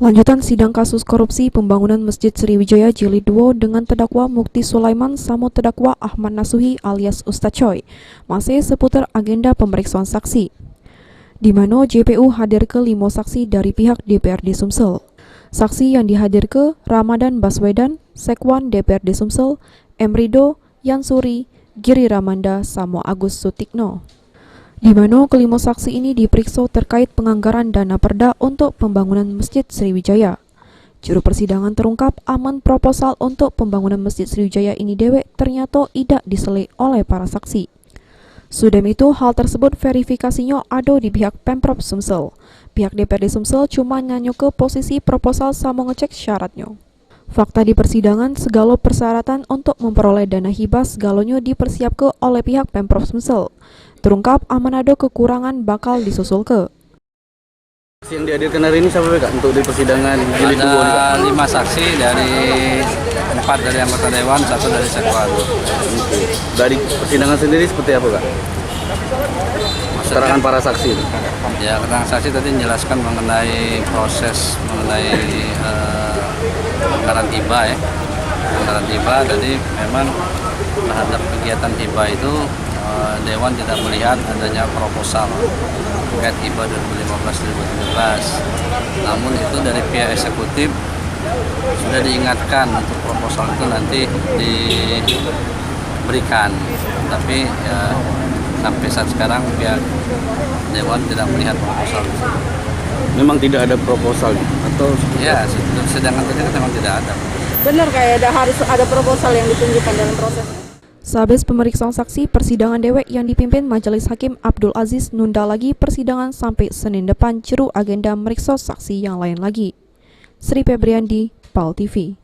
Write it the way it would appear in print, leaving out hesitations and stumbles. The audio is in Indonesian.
Lanjutan sidang kasus korupsi pembangunan Masjid Sriwijaya Jilid 2 dengan terdakwa Mukti Sulaiman sama terdakwa Ahmad Nasuhi alias Ustaz Choi masih seputar agenda pemeriksaan saksi, di mana JPU hadir ke 5 saksi dari pihak DPRD Sumsel. Saksi yang dihadir ke Ramadan Baswedan, Sekwan DPRD Sumsel, Emrido, Yansuri, Giri Ramanda, sama Agus Sutikno. Di mana kelima saksi ini diperiksa terkait penganggaran dana perda untuk pembangunan Masjid Sriwijaya. Juru persidangan terungkap aman proposal untuk pembangunan Masjid Sriwijaya ini dewek ternyata tidak diselek oleh para saksi. Sudah itu, hal tersebut verifikasinya ada di pihak Pemprov Sumsel. Pihak DPRD Sumsel cuma nyanyo ke posisi proposal sama ngecek syaratnya. Fakta di persidangan, segala persyaratan untuk memperoleh dana hibah segalanya dipersiapkan oleh pihak Pemprov Sumsel. Terungkap aman ada kekurangan bakal disusul ke. Yang dihadirkan hari ini siapa Kak untuk di persidangan jilid 2? Ada 5 saksi dari 4 dari anggota dewan, 1 dari sekwan. Dari persidangan sendiri seperti apa Kak? Keterangan para saksi itu? Ya, keterangan saksi tadi menjelaskan mengenai proses mengenai anggaran hibah ya. Anggaran hibah tadi memang terhadap kegiatan hibah itu Dewan tidak melihat adanya proposal terkait hibah 2015-2017. Namun itu dari pihak eksekutif sudah diingatkan untuk proposal itu nanti diberikan. Tapi ya, sampai saat sekarang pihak Dewan tidak melihat proposal itu. Memang tidak ada proposalnya atau? Ya, sedangkan tadi kan memang tidak ada. Benar kayak harus ada proposal yang ditunjukkan dalam proses. Sehabis pemeriksaan saksi, persidangan dewek yang dipimpin Majelis Hakim Abdul Aziz nunda lagi persidangan sampai Senin depan ceru agenda meriksa saksi yang lain lagi. Sri Febriandi, PAL TV.